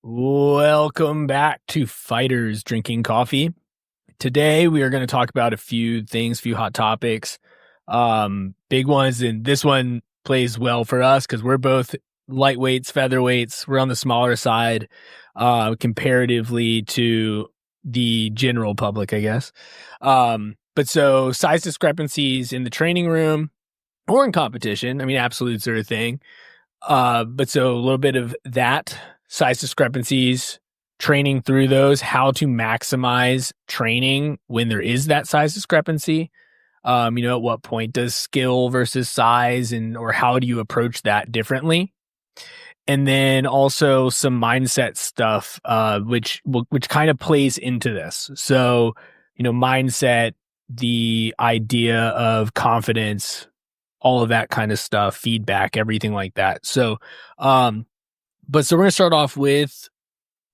Welcome back to Fighters Drinking Coffee. Today we are going to talk about a few things, few hot topics, big ones, and this one plays well for us because we're both lightweights, featherweights. We're on the smaller side, comparatively to the general public, I guess. But so size discrepancies in the training room or in competition. I mean, absolutes are a thing. But so a little bit of that, size discrepancies, training through those, how to maximize training when there is that size discrepancy. At what point does skill versus size or how do you approach that differently? And then also some mindset stuff, which kind of plays into this. So, mindset, the idea of confidence, all of that kind of stuff, feedback, everything like that. So, so we're going to start off with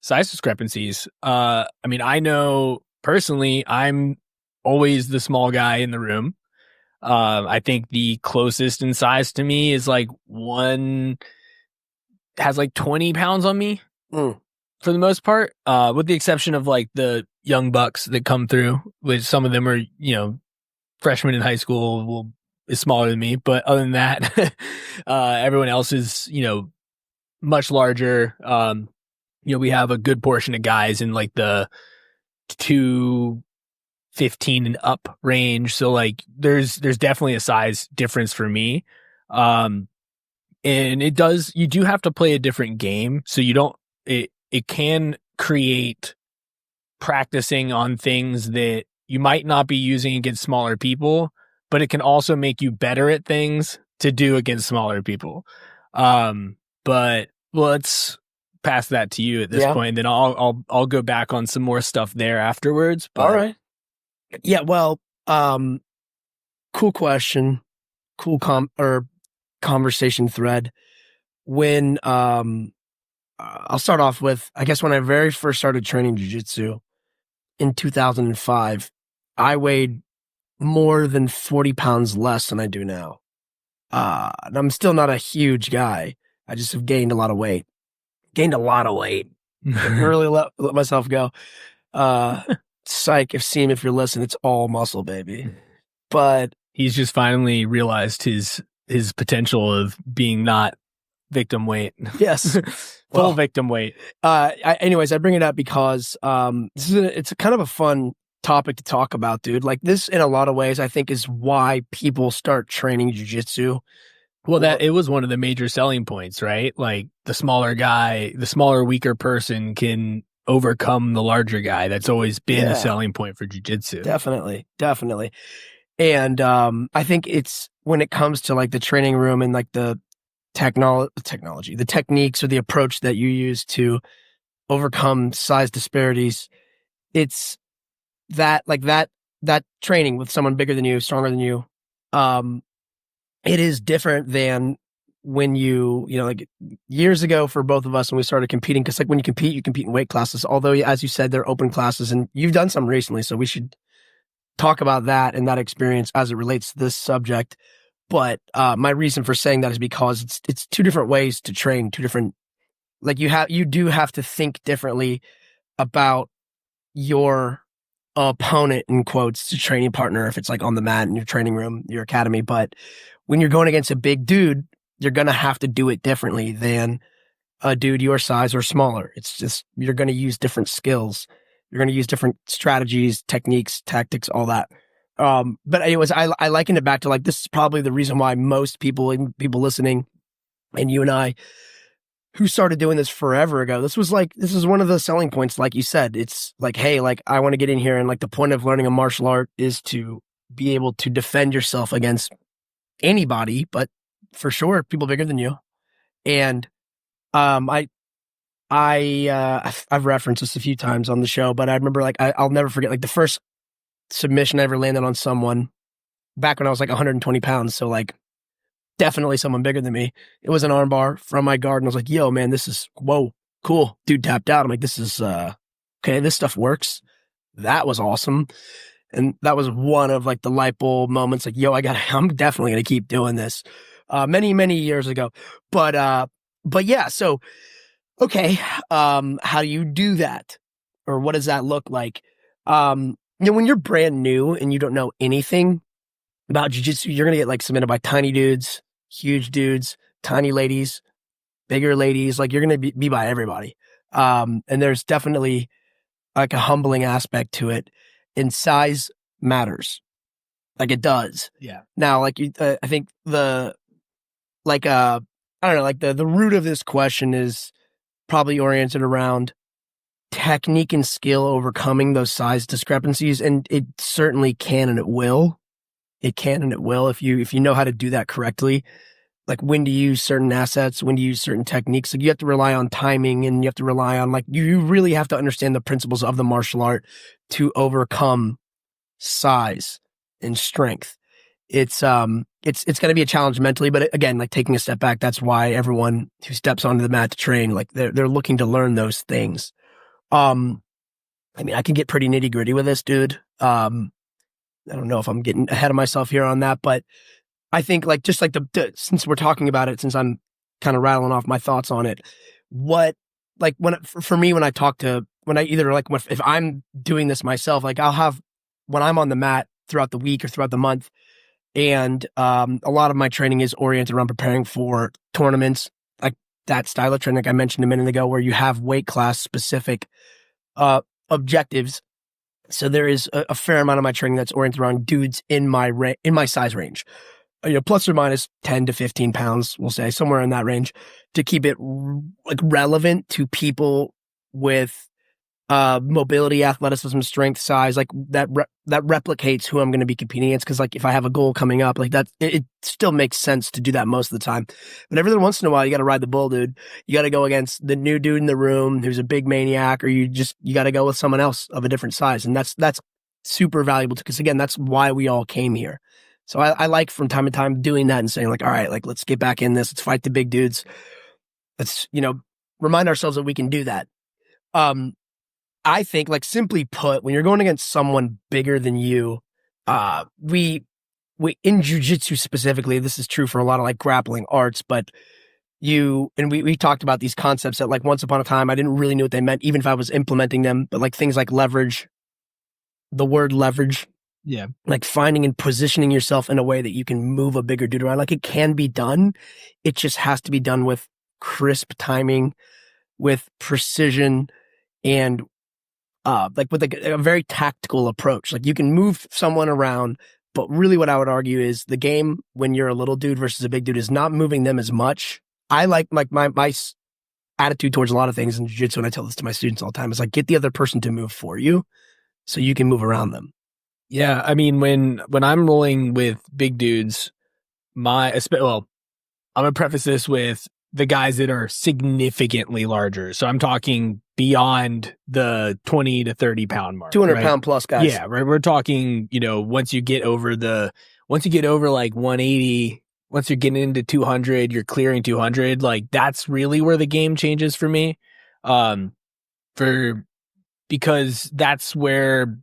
size discrepancies. I know personally, I'm always the small guy in the room. I think the closest in size to me is has 20 pounds on me for the most part, with the exception of the young bucks that come through, which some of them are, freshmen in high school is smaller than me. But other than that, everyone else is, much larger. We have a good portion of guys in the 215 and up range. So there's definitely a size difference for me. And you do have to play a different game. So it can create practicing on things that you might not be using against smaller people, but it can also make you better at things to do against smaller people. But let's pass that to you at this point. Then I'll go back on some more stuff there afterwards. But. All right. Yeah. Well, cool question. Cool conversation thread. When, I'll start off with, I guess when I very first started training jiu-jitsu in 2005, I weighed more than 40 pounds less than I do now. And I'm still not a huge guy. I just have gained a lot of weight. Really let myself go. Psych, if you're listening, it's all muscle, baby. But he's just finally realized his potential of being not victim weight. Yes. Full victim weight. Anyways, I bring it up because it's a kind of a fun topic to talk about, dude. This, in a lot of ways, I think is why people start training jiu-jitsu. Well, it was one of the major selling points, right? The smaller guy, the smaller, weaker person can overcome the larger guy. That's always been a selling point for jiu-jitsu. Definitely. And I think it's when it comes to the training room and the technology, the techniques or the approach that you use to overcome size disparities, it's that training with someone bigger than you, stronger than you, it is different than when years ago for both of us when we started competing, because when you compete in weight classes, although as you said, they're open classes, and you've done some recently, so we should talk about that and that experience as it relates to this subject. But my reason for saying that is because it's two different ways to train, two different, you do have to think differently about your opponent, in quotes, to training partner, if it's on the mat in your training room, your academy. But when you're going against a big dude, you're going to have to do it differently than a dude your size or smaller. It's just, you're going to use different skills. You're going to use different strategies, techniques, tactics, all that. But anyways, I liken it back to this is probably the reason why most people listening, and you and I, who started doing this forever ago, this is one of the selling points. Like you said, it's hey, I want to get in here. And the point of learning a martial art is to be able to defend yourself against anybody, but for sure, people bigger than you. And, I've referenced this a few times on the show, but I remember I'll never forget the first submission I ever landed on someone back when I was 120 pounds. So definitely someone bigger than me. It was an armbar from my guard, and I was yo, man, this is, whoa, cool. Dude tapped out. I'm this is, okay, this stuff works. That was awesome. And that was one of the light bulb moments. I'm definitely going to keep doing this. Many, many years ago. But yeah, so Okay, how do you do that? Or what does that look like? When you're brand new and you don't know anything about jujitsu, you're gonna get like submitted by tiny dudes, huge dudes, tiny ladies, bigger ladies. Like you're gonna be by everybody. And there's definitely like a humbling aspect to it, and size matters. Like it does. Yeah. Now, like I think like I don't know, like the root of this question is probably oriented around technique and skill overcoming those size discrepancies, and it certainly can and it will. It can and it will if you know how to do that correctly. Like when to use certain assets, when to use certain techniques. Like you have to rely on timing, and you have to rely on like you really have to understand the principles of the martial art to overcome size and strength. It's going to be a challenge mentally, but again, like taking a step back, that's why everyone who steps onto the mat to train, like they're looking to learn those things. Um, I mean, I can get pretty nitty gritty with this, dude. I don't know if I'm getting ahead of myself here on that, but I think like just like since we're talking about it, since I'm kind of rattling off my thoughts on it, what like for me when I talk to when I either like if I'm doing this myself, like I'll have when I'm on the mat throughout the week or throughout the month, and a lot of my training is oriented around preparing for tournaments, like that style of training like I mentioned a minute ago, where you have weight class specific objectives. So there is a fair amount of my training that's oriented around dudes in my size range, plus or minus 10 to 15 pounds, we'll say somewhere in that range, to keep it like relevant to people with mobility, athleticism, strength, size, like that replicates who I'm going to be competing against. Cause like if I have a goal coming up like that, it still makes sense to do that most of the time. But every once in a while, you got to ride the bull, dude. You got to go against the new dude in the room who's a big maniac, or you got to go with someone else of a different size. And that's super valuable because again, that's why we all came here. So I like from time to time doing that and saying like, all right, like let's get back in this. Let's fight the big dudes. Let's, remind ourselves that we can do that. I think, like simply put, when you're going against someone bigger than you, we in jujitsu specifically, this is true for a lot of like grappling arts, but we talked about these concepts that like once upon a time I didn't really know what they meant, even if I was implementing them. But like things like leverage, the word leverage, Yeah. like finding and positioning yourself in a way that you can move a bigger dude around. Like it can be done, it just has to be done with crisp timing, with precision, and like with a very tactical approach. Like you can move someone around, but really what I would argue is the game when you're a little dude versus a big dude is not moving them as much. I like my attitude towards a lot of things in jiu-jitsu, and I tell this to my students all the time, is like get the other person to move for you so you can move around them. Yeah, I mean when I'm rolling with big dudes, well, I'm gonna preface this with the guys that are significantly larger. So I'm talking beyond the 20 to 30 pound mark. 200 right? pound plus guys. Yeah, right. We're talking, once you get over like 180, once you're getting into 200, you're clearing 200. Like that's really where the game changes for me. Because that's where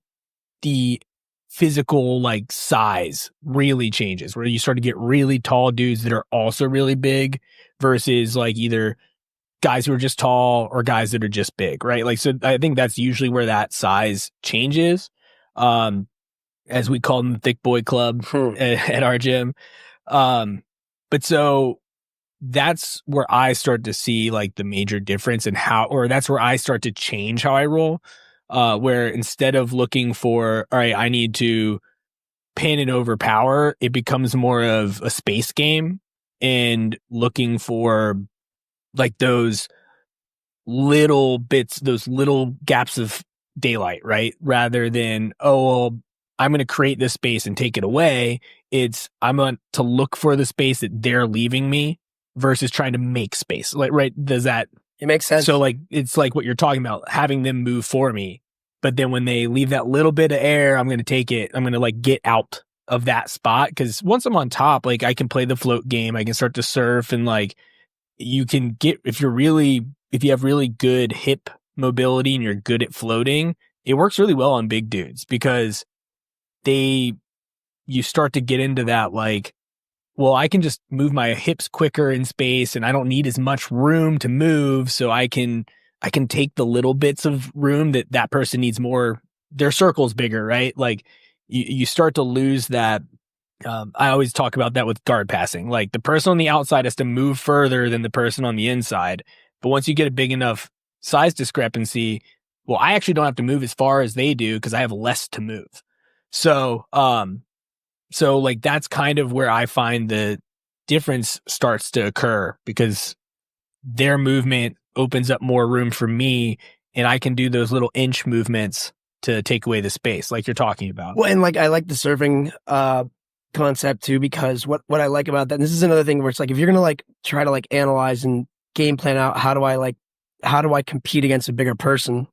the physical like size really changes, where you start to get really tall dudes that are also really big versus like either guys who are just tall or guys that are just big, right? Like, so I think that's usually where that size changes. As we call them the thick boy club at our gym. But so that's where I start to see like the major difference in that's where I start to change how I roll. Where instead of looking for, all right, I need to pin and overpower, it becomes more of a space game and looking for like those little bits, those little gaps of daylight, right? Rather than, oh, well, I'm going to create this space and take it away. I'm going to look for the space that they're leaving me versus trying to make space. Like, right? Does that? It makes sense. So like, it's like what you're talking about, having them move for me. But then when they leave that little bit of air, I'm going to take it. I'm going to like get out of that spot. Cause once I'm on top, like I can play the float game. I can start to surf, and like you can get, if you have really good hip mobility and you're good at floating, it works really well on big dudes because you start to get into that like well, I can just move my hips quicker in space and I don't need as much room to move. So I can take the little bits of room that person needs more. Their circle's bigger, right? Like you start to lose that. I always talk about that with guard passing. Like the person on the outside has to move further than the person on the inside. But once you get a big enough size discrepancy, well, I actually don't have to move as far as they do because I have less to move. So, so like that's kind of where I find the difference starts to occur because their movement opens up more room for me and I can do those little inch movements to take away the space like you're talking about. Well, and like I like the surfing concept too, because what I like about that, and this is another thing where it's like if you're gonna like try to like analyze and game plan out how do I compete against a bigger person,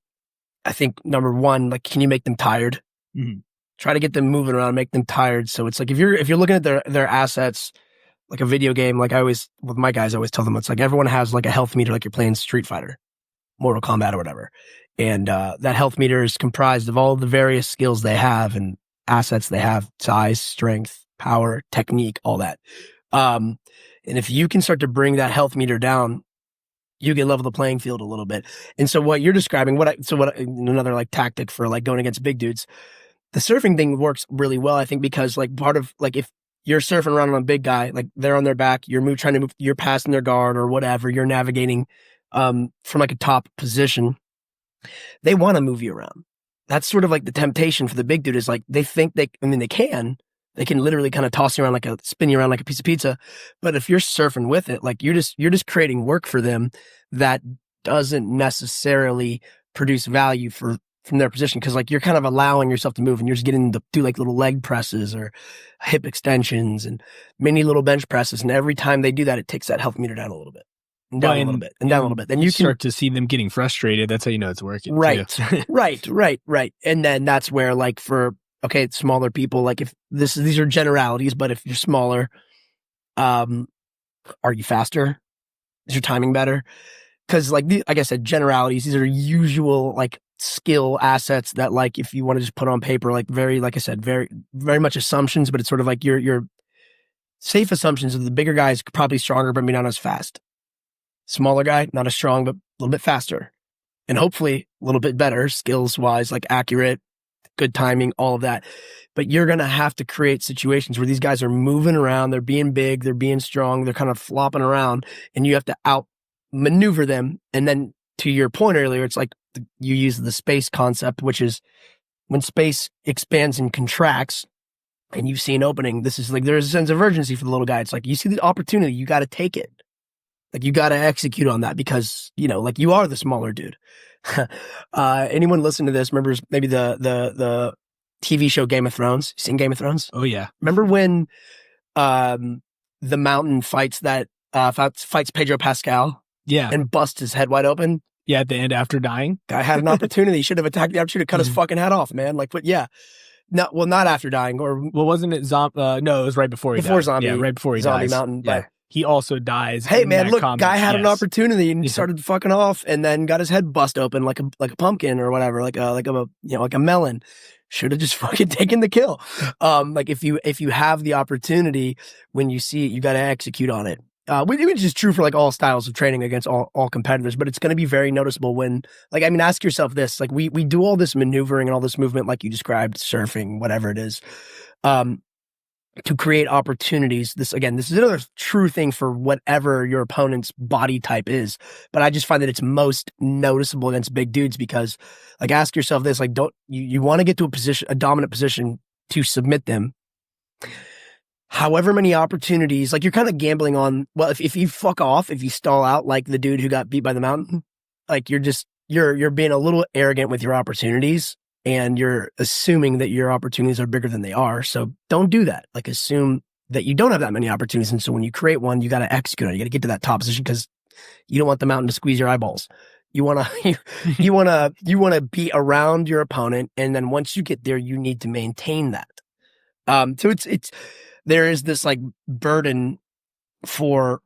I think number one, like can you make them tired? Mm-hmm. Try to get them moving around, make them tired. So it's like if you're looking at their assets, like a video game, like I always with my guys, I always tell them it's like everyone has like a health meter, like you're playing Street Fighter, Mortal Kombat, or whatever. And that health meter is comprised of all the various skills they have and assets they have: size, strength, power, technique, all that. And if you can start to bring that health meter down, you can level the playing field a little bit. And so what you're describing, another like tactic for like going against big dudes, the surfing thing works really well, I think, because like part of like if you're surfing around on a big guy, like they're on their back, trying to move, you're passing their guard or whatever, you're navigating from like a top position, they want to move you around. That's sort of like the temptation for the big dude is like they think they can literally kind of toss you around spin you around like a piece of pizza. But if you're surfing with it, like you're just creating work for them that doesn't necessarily produce value from their position. Cause like you're kind of allowing yourself to move and you're just getting to do like little leg presses or hip extensions and mini little bench presses. And every time they do that, it takes that health meter down a little bit. And down a little bit, and down a little bit. Then you can start to see them getting frustrated. That's how you know it's working. Right, too. right. And then that's where, like, smaller people, like if these are generalities, but if you're smaller, are you faster? Is your timing better? Because, like I said, generalities. These are usual like skill assets that, like, if you want to just put on paper, like like I said, very very much assumptions, but it's sort of like your safe assumptions of the bigger guy is probably stronger, but maybe not as fast. Smaller guy, not as strong, but a little bit faster. And hopefully a little bit better skills wise, like accurate, good timing, all of that. But you're going to have to create situations where these guys are moving around. They're being big. They're being strong. They're kind of flopping around and you have to outmaneuver them. And then to your point earlier, it's like you use the space concept, which is when space expands and contracts and you see an opening, this is like, there's a sense of urgency for the little guy. It's like, you see the opportunity, you got to take it. Like you got to execute on that because, like you are the smaller dude. Anyone listen to this remembers maybe the TV show Game of Thrones? You seen Game of Thrones? Oh yeah. Remember when the Mountain fights Pedro Pascal? Yeah. And busts his head wide open? Yeah, at the end after dying. Guy had an opportunity. He should have attacked the opportunity to cut his fucking head off, man. Like, but yeah. No, well, not after dying. Well, wasn't it no, it was right before he died. Zombie. Yeah, right before he Zombie dies. Mountain. Yeah. He also dies. Hey man, look, comic. guy had an opportunity and started fucking off, and then got his head bust open like a pumpkin or whatever, like a melon. Should have just fucking taken the kill. Like if you have the opportunity when you see it, you got to execute on it. Which is true for like all styles of training against all competitors, but it's going to be very noticeable when, like, I mean, ask yourself this: like we do all this maneuvering and all this movement, like you described, surfing, whatever it is. To create opportunities. This is another true thing for whatever your opponent's body type is. But I just find that it's most noticeable against big dudes because, like, ask yourself this, like, you want to get to a dominant position to submit them. However many opportunities, like you're kind of gambling on, well, if you fuck off, if you stall out like the dude who got beat by the mountain, like you're being a little arrogant with your opportunities. And you're assuming that your opportunities are bigger than they are. So don't do that. Like assume that you don't have that many opportunities. And so when you create one, you got to execute on it. You got to get to that top position because you don't want the mountain to squeeze your eyeballs. You want to be around your opponent. And then once you get there, you need to maintain that. So there is this like burden for,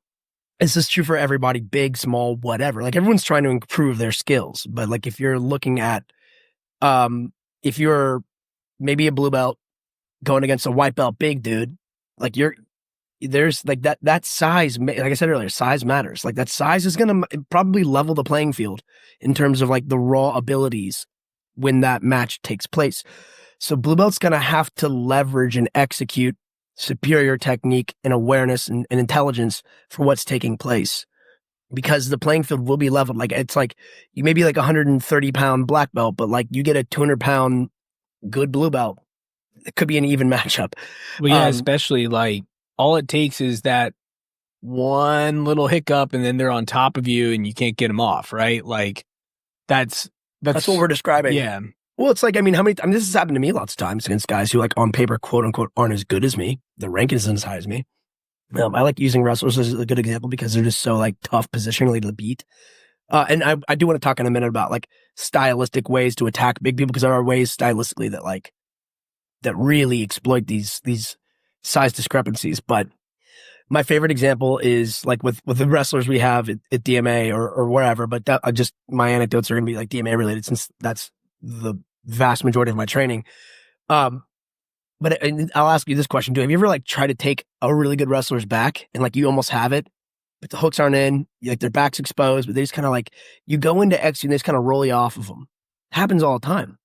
this is true for everybody, big, small, whatever. Like everyone's trying to improve their skills. But like if you're looking at, if you're maybe a blue belt going against a white belt big dude, like there's like that size, like I said earlier, size matters. Like that size is going to probably level the playing field in terms of like the raw abilities when that match takes place. So blue belt's going to have to leverage and execute superior technique and awareness and intelligence for what's taking place, because the playing field will be leveled. Like it's like you may be like 130-pound black belt, but like you get a 200-pound good blue belt, it could be an even matchup. Well, yeah, especially like all it takes is that one little hiccup and then they're on top of you and you can't get them off, right? Like that's what we're describing. Yeah. Well, it's like, I mean, this has happened to me lots of times against guys who like on paper, quote unquote, aren't as good as me. The rank isn't as high as me. I like using wrestlers as a good example because they're just so like tough positionally to beat. And I do want to talk in a minute about like stylistic ways to attack big people, because there are ways stylistically that really exploit these size discrepancies. But my favorite example is like with the wrestlers we have at DMA or wherever, but that, just my anecdotes are going to be like DMA related since that's the vast majority of my training. But I'll ask you this question too. Have you ever like tried to take a really good wrestler's back and like you almost have it, but the hooks aren't in, like their back's exposed, but they just kind of like, you go into X and they just kind of roll you off of them. Happens all the time.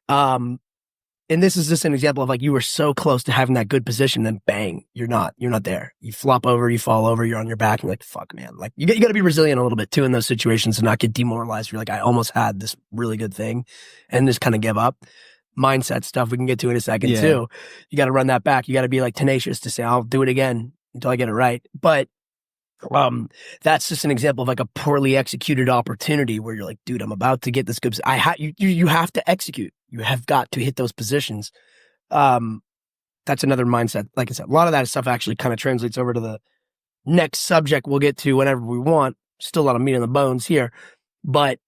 And this is just an example of like, you were so close to having that good position, then bang, you're not there. You flop over, you fall over, you're on your back, and you're like, fuck, man. Like you got to be resilient a little bit too in those situations and not get demoralized. You're like, I almost had this really good thing and just kind of give up. Mindset stuff we can get to in a second too. You got to run that back. You got to be like tenacious to say, I'll do it again until I get it right. But that's just an example of like a poorly executed opportunity where you're like, dude, I'm about to get this good. You have to execute. You have got to hit those positions. That's another mindset. Like I said, a lot of that stuff actually kind of translates over to the next subject we'll get to whenever we want. Still a lot of meat on the bones here, but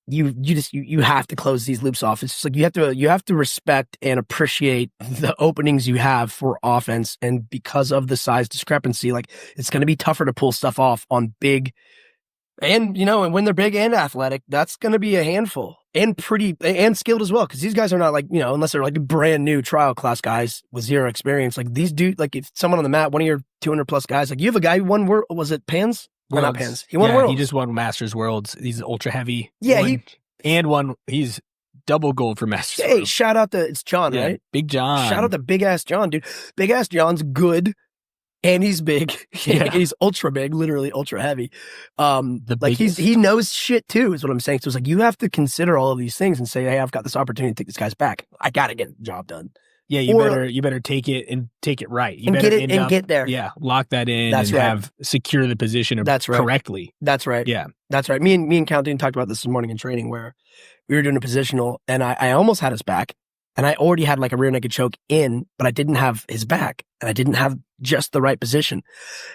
you have to close these loops off. It's just like you have to respect and appreciate the openings you have for offense. And because of the size discrepancy, like it's going to be tougher to pull stuff off on big, and and when they're big and athletic, that's going to be a handful and pretty and skilled as well. Cause these guys are not like, unless they're like brand new trial class guys with zero experience, like these dudes, like if someone on the mat, one of your 200 plus guys, like you have a guy who won world, was it Pans? Well, not Pans. He won Worlds. He just won Masters Worlds. He's ultra heavy. Yeah, he's double gold for Masters. Hey, Worlds. Shout out to it's John, right? Big John. Shout out to Big Ass John, dude. Big Ass John's good, and he's big. Yeah. He's ultra big, literally ultra heavy. He knows shit too, is what I'm saying. So it's like you have to consider all of these things and say, hey, I've got this opportunity to take this guy's back. I got to get the job done. Yeah, you better take it and take it right. You better get there. Yeah, lock that in have secure the position correctly. That's right. Yeah. That's right. Me and Countdown talked about this morning in training where we were doing a positional and I almost had his back and I already had like a rear naked choke in, but I didn't have his back and I didn't have just the right position.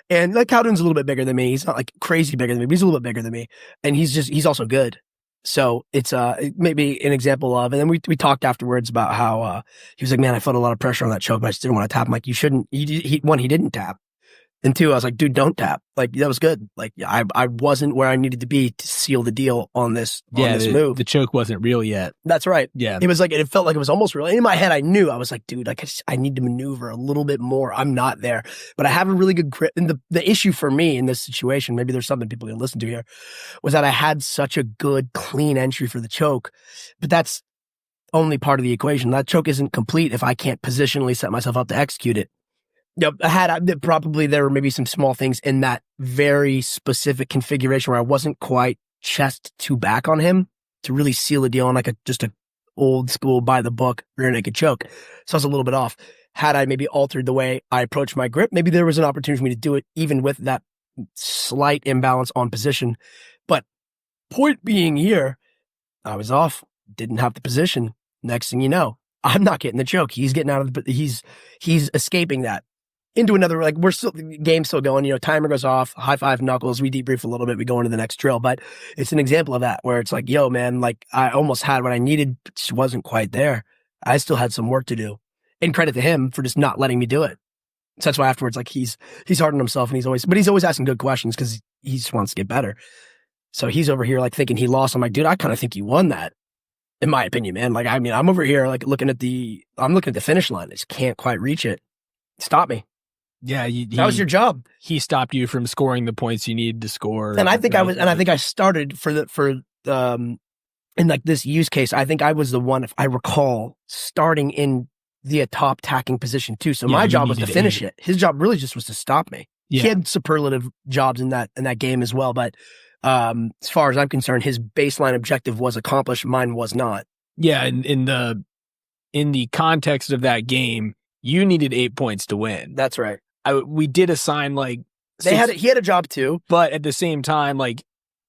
And like Countdown's a little bit bigger than me. He's not like crazy bigger than me, but he's a little bit bigger than me. And he's also good. So it's maybe an example of, and then we talked afterwards about how he was like, man, I felt a lot of pressure on that choke, but I just didn't want to tap. I'm like, you shouldn't. He didn't tap, and two, I was like, dude, don't tap. Like that was good. Like I wasn't where I needed to be to seal the deal on this move. The choke wasn't real yet. That's right. Yeah, it was like it felt like it was almost real. In my head, I knew I was like, dude, I need to maneuver a little bit more. I'm not there, but I have a really good grip. And the issue for me in this situation, maybe there's something people can listen to here, was that I had such a good, clean entry for the choke, but that's only part of the equation. That choke isn't complete if I can't positionally set myself up to execute it. Yep, there were maybe some small things in that very specific configuration where I wasn't quite chest to back on him to really seal the deal on like just a old school by the book rear naked choke. So I was a little bit off. Had I maybe altered the way I approached my grip, maybe there was an opportunity for me to do it even with that slight imbalance on position. But point being here, I was off, didn't have the position. Next thing you know, I'm not getting the choke. He's getting out of he's escaping that into another, like game's still going, timer goes off, high five knuckles, we debrief a little bit, we go into the next drill. But it's an example of that where it's like, yo, man, like I almost had what I needed, but just wasn't quite there. I still had some work to do. And credit to him for just not letting me do it. So that's why afterwards, like he's hard on himself and he's always asking good questions because he just wants to get better. So he's over here like thinking he lost. I'm like, dude, I kind of think you won that. In my opinion, man. Like, I mean, I'm over here like looking at the finish line. I just can't quite reach it. Stop me. Yeah, That was your job. He stopped you from scoring the points you needed to score. And I think I started in like this use case, I think I was the one, if I recall, starting in the top tacking position too. So my job was to finish it. His job really just was to stop me. Yeah. He had superlative jobs in that game as well. But as far as I'm concerned, his baseline objective was accomplished. Mine was not. Yeah, in the context of that game, you needed 8 points to win. That's right. We did assign like he had a job too, but at the same time, like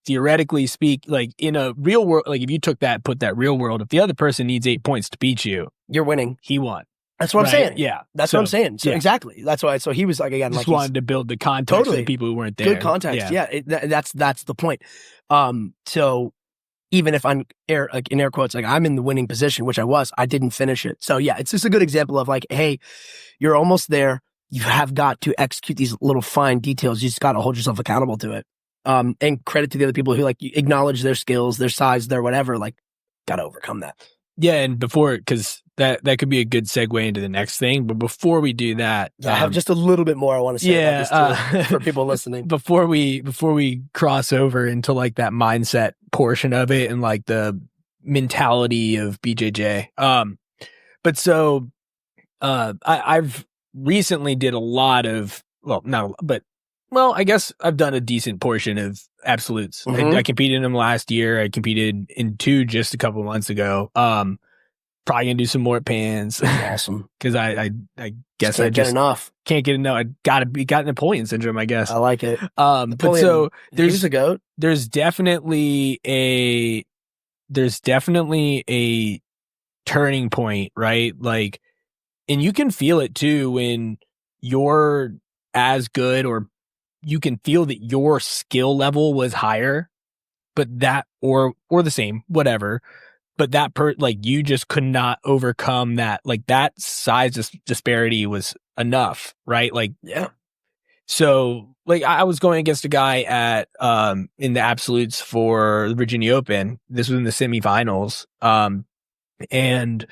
theoretically speak, like in a real world, like if you put that real world, if the other person needs 8 points to beat you, you're winning. He won. That's what I'm saying. Yeah, that's what I'm saying. So exactly. That's why. So he was like, again, just wanted to build the context for the people who weren't there. Good context. Yeah, that's the point. So even if I'm in air quotes, like I'm in the winning position, which I was, I didn't finish it. So yeah, it's just a good example of like, hey, you're almost there. You have got to execute these little fine details. You just got to hold yourself accountable to it. And credit to the other people who like acknowledge their skills, their size, their whatever, like got to overcome that. Yeah. And because that could be a good segue into the next thing. But before we do that, I have just a little bit more I want to say about this too, for people listening. Before we cross over into like that mindset portion of it and like the mentality of BJJ. But so, I've recently did a lot of, I guess I've done a decent portion of absolutes. Mm-hmm. I competed in them last year. I competed in 2 just a couple of months ago. Probably gonna do some more at Pans. Awesome. Because I guess can't get enough. Can't get enough. I got Napoleon syndrome, I guess. I like it. But so there's a goat. There's definitely a turning point, right? Like, and you can feel it too when you're as good, or you can feel that your skill level was higher, but that, or the same, whatever. But that like you just could not overcome that, like that size disparity was enough, right? Like, yeah. So like I was going against a guy at, in the absolutes for the Virginia Open. This was in the semifinals. And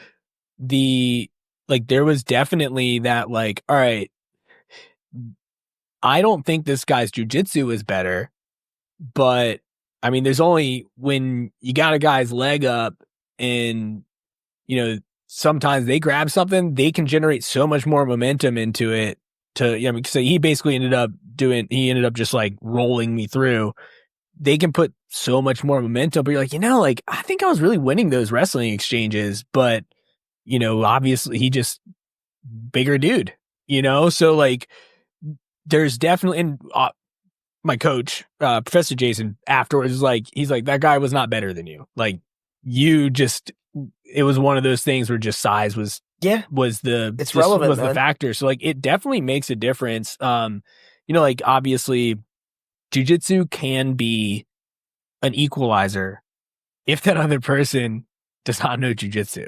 there was definitely that, like, all right, I don't think this guy's jujitsu is better, but I mean, there's only when you got a guy's leg up and, sometimes they grab something, they can generate so much more momentum into it so he basically ended up just like rolling me through. They can put so much more momentum, but you're like, I think I was really winning those wrestling exchanges, but obviously he just bigger dude, so like there's definitely, and my coach, Professor Jason, afterwards is like, he's like, that guy was not better than you. Like it was one of those things where just size was relevant, was the factor. So like it definitely makes a difference. Like obviously jiu-jitsu can be an equalizer if that other person does not know jiu-jitsu,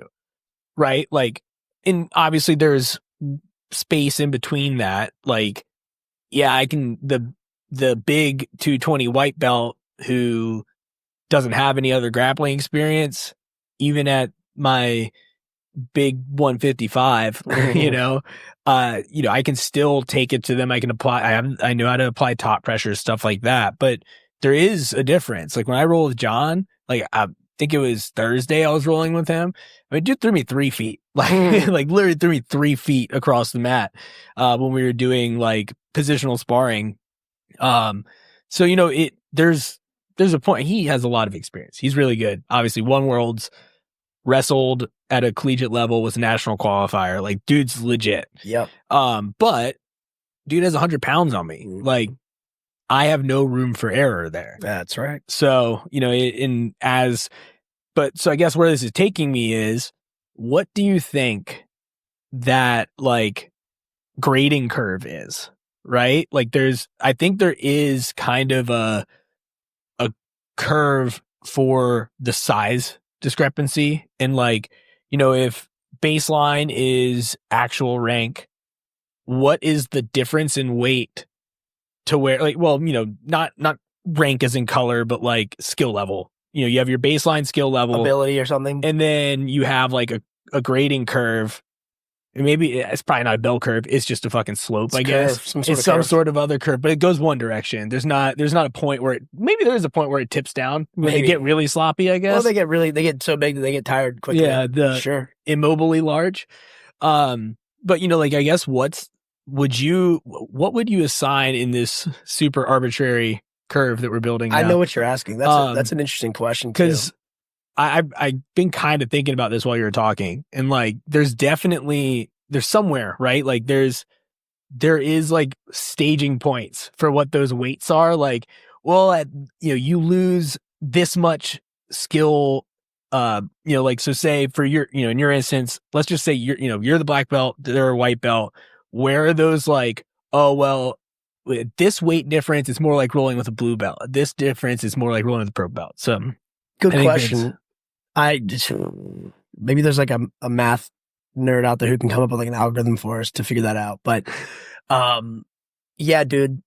right? Like, and obviously there's space in between that. Like, yeah, I can, the big 220 white belt who doesn't have any other grappling experience, even at my big 155, I can still take it to them. I can apply, I know how to apply top pressure, stuff like that. But there is a difference. Like when I roll with John, like I think it was Thursday I was rolling with him. I mean, dude threw me 3 feet, like literally threw me 3 feet across the mat, when we were doing like positional sparring. So, there's a point. He has a lot of experience. He's really good. Obviously won worlds, wrestled at a collegiate level, was a national qualifier. Like dude's legit. Yep. But dude has 100 pounds on me. Like I have no room for error there. That's right. So, so I guess where this is taking me is, what do you think that like grading curve is? Right? Like I think there is kind of a curve for the size discrepancy. And like, if baseline is actual rank, what is the difference in weight to where, like, well, not rank as in color, but like skill level. You have your baseline skill level, ability or something. And then you have like a grading curve maybe it's probably not a bell curve. It's just a fucking slope, It's I a guess. curve, some sort It's of some curve. sort of other curve, but it goes one direction. There's not a point where maybe there's a point where it tips down when they Maybe. get really sloppy, I Well, guess. they get so big that they get tired quickly. Yeah, the Sure. immobily large. But like I guess what would you assign in this super arbitrary curve that we're building now? I know what you're asking. That's an interesting question too. Because I've been kind of thinking about this while you were talking, and like there's somewhere, right? Like there is like staging points for what those weights are. Like, well, you lose this much skill. Like, so say for your, in your instance, let's just say you're the black belt, they're a white belt. Where are those like, oh, well, with this weight difference, it's more like rolling with a blue belt. This difference is more like rolling with a purple belt. So Good question. Maybe there's like a math nerd out there who can come up with like an algorithm for us to figure that out. But, yeah, dude,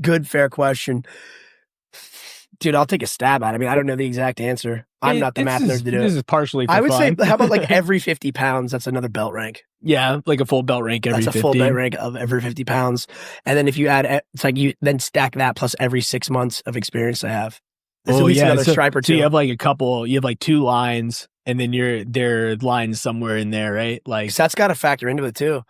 good, fair question. Dude, I'll take a stab at it. I mean, I don't know the exact answer. I'm not the math nerd to do it. This is partially for I would fun. say, how about like every 50 pounds? That's another belt rank. Yeah, like a full belt rank every 50. That's a full belt rank of every 50 pounds. And then if you add, it's like you then stack that plus every 6 months of experience I have. There's at least another stripe or two. So you have like you have like 2 lines, and then there are lines somewhere in there, right? Like, so that's got to factor into it too.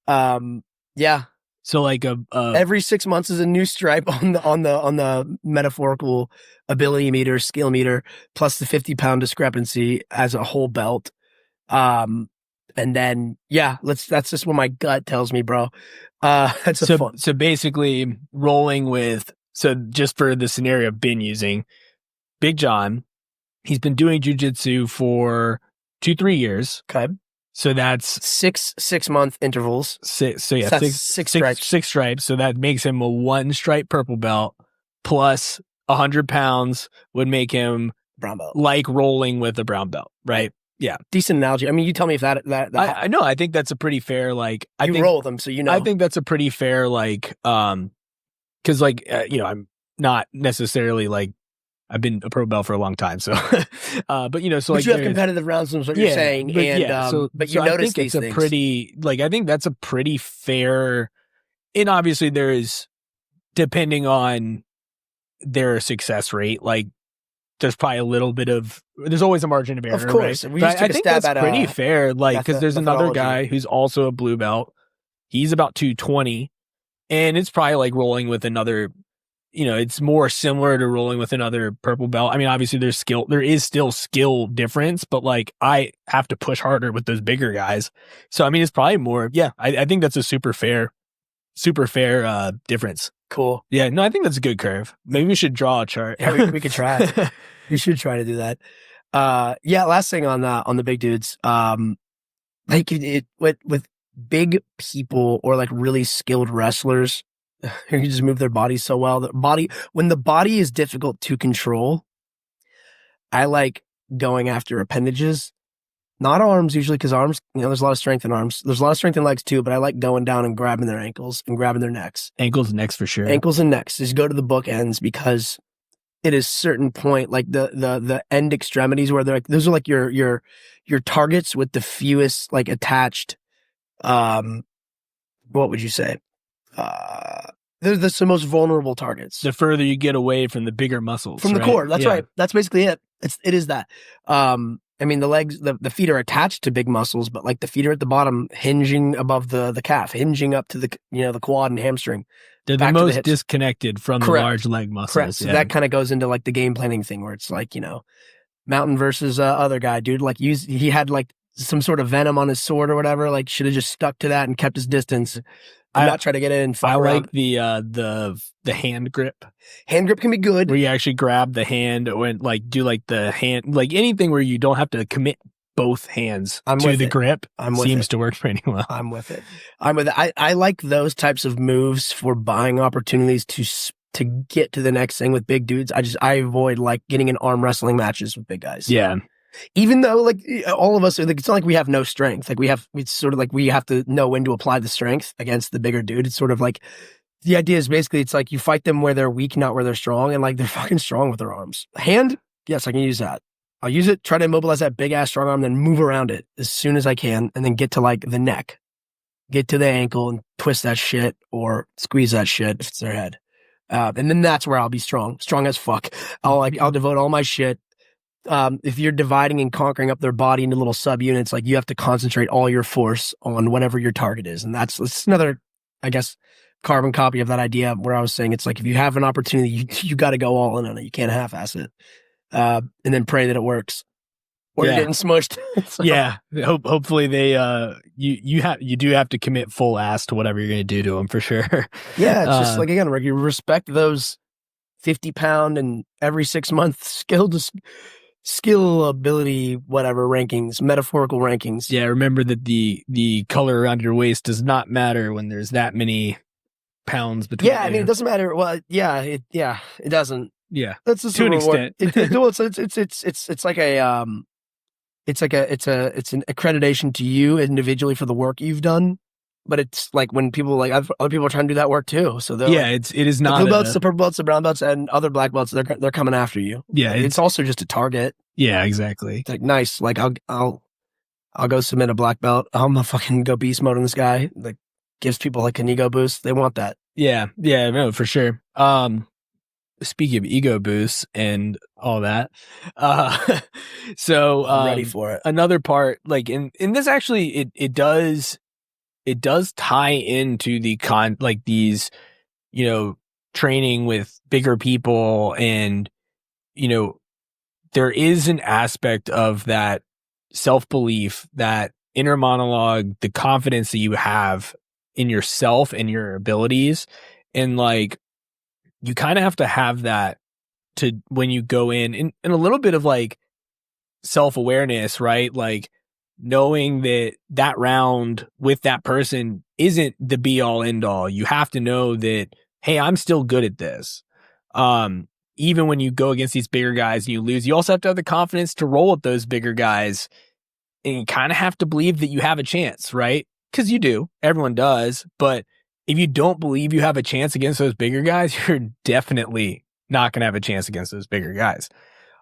Yeah. So like every 6 months is a new stripe on the metaphorical ability meter, skill meter, plus the 50-pound discrepancy as a whole belt. And then that's just what my gut tells me, bro. So basically rolling with, so just for the scenario I've been using, Big John, he's been doing jujitsu for 2-3 years. Okay. So that's 6-month intervals. Six stripes. 6 stripes. So that makes him a 1 stripe purple belt, plus 100 pounds would make him brown belt, like rolling with a brown belt, right? Yeah. Decent analogy. I mean, you tell me if that I know. I think that's a pretty fair, like, I think roll them, so you know. I think that's a pretty fair, like, because like I'm not necessarily like, I've been a pro belt for a long time, so but so but like you have competitive rounds, is what you're saying, but you notice these things. I think that's a pretty fair, and obviously there is, depending on their success rate, like there's probably there's always a margin of error, of course. Right? We just took I think a stab that's at pretty fair, like, because there's another methodology. guy who's also a blue belt. He's about 220, and it's probably like rolling with another. It's more similar to rolling with another purple belt. I mean, obviously there is still skill difference, but like I have to push harder with those bigger guys. So, I mean, it's probably more, I think that's a super fair difference. Cool. Yeah, no, I think that's a good curve. Maybe we should draw a chart. Yeah, we could try. We should try to do that. Last thing on the big dudes, like with big people or like really skilled wrestlers who just move their bodies so well. When the body is difficult to control, I like going after appendages, not arms usually, because arms, there's a lot of strength in arms. There's a lot of strength in legs too, but I like going down and grabbing their ankles and grabbing their necks. Ankles and necks for sure. Ankles and necks. Just go to the bookends, because it is certain point, like the end extremities where they're like, those are like your targets with the fewest like attached, what would you say? They're the most vulnerable targets. The further you get away from the bigger muscles. From the core. That's right. That's basically it. It is that. I mean, the legs, the feet are attached to big muscles, but like the feet are at the bottom, hinging above the calf, hinging up to the quad and hamstring. They're the most disconnected from the large leg muscles. Correct. So that kind of goes into like the game planning thing where it's like, Mountain versus other guy, dude. Like he had like some sort of venom on his sword or whatever. Like should have just stuck to that and kept his distance. I'm not trying to get in. I like the hand grip. Hand grip can be good. Where you actually grab the hand and like do like the hand, like anything where you don't have to commit both hands to the grip seems to work pretty well. I'm with it. I like those types of moves for buying opportunities to get to the next thing with big dudes. I avoid like getting in arm wrestling matches with big guys. Yeah. Even though like all of us, like, it's not like we have no strength. Like it's sort of like we have to know when to apply the strength against the bigger dude. It's sort of like the idea is basically it's like you fight them where they're weak, not where they're strong, and like they're fucking strong with their arms. Hand, yes, I can use that. I'll use it, try to immobilize that big ass strong arm, then move around it as soon as I can, and then get to like the neck, get to the ankle and twist that shit or squeeze that shit if it's their head. And then that's where I'll be strong as fuck. I'll devote all my shit. If you're dividing and conquering up their body into little subunits, like you have to concentrate all your force on whatever your target is. And that's another, I guess, carbon copy of that idea where I was saying it's like if you have an opportunity, you got to go all in on it. You can't half-ass it. And then pray that it works. Or you're getting smushed. So. Yeah. Hopefully they you do have to commit full ass to whatever you're gonna do to them for sure. Yeah, it's just like again, you respect those 50-pound and every 6 month skill ability, whatever rankings, metaphorical rankings. Yeah, remember that the color around your waist does not matter when there's that many pounds between. Yeah, I mean it doesn't matter. Well, it doesn't. Yeah, that's just to an extent. It's like it's an accreditation to you individually for the work you've done. But it's like when people other people are trying to do that work too. So it is not the blue belts, the purple belts, the brown belts, and other black belts. They're coming after you. Yeah, it's also just a target. Yeah, exactly. It's like nice. Like I'll go submit a black belt. I'm gonna fucking go beast mode on this guy. Like gives people like an ego boost. They want that. Yeah, no, for sure. Speaking of ego boosts and all that, so I'm ready for it. Another part, like in this, actually, it does tie into the these, training with bigger people, and there is an aspect of that self-belief, that inner monologue, the confidence that you have in yourself and your abilities, and like you kind of have to have that to when you go in, and a little bit of like self-awareness, right? Like knowing that round with that person isn't the be all end all. You have to know that, hey, I'm still good at this. Even when you go against these bigger guys and you lose, you also have to have the confidence to roll with those bigger guys, and you kind of have to believe that you have a chance, right? Because you do. Everyone does. But if you don't believe you have a chance against those bigger guys, you're definitely not going to have a chance against those bigger guys.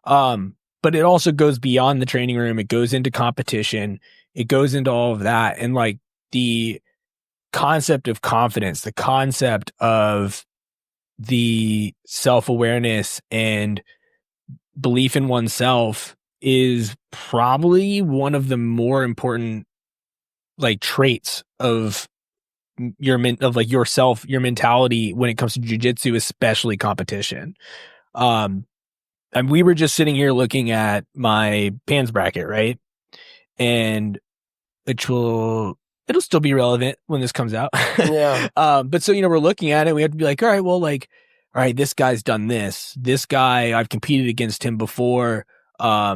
But it also goes beyond the training room. It goes into competition. It goes into all of that. And like the concept of confidence, the concept of the self-awareness and belief in oneself is probably one of the more important like traits of yourself, your mentality when it comes to jiu-jitsu, especially competition. And we were just sitting here looking at my PANS bracket, right? And it'll still be relevant when this comes out. Yeah. But so, we're looking at it. We have to be like, all right, well, like, all right, this guy's done this. This guy, I've competed against him before. I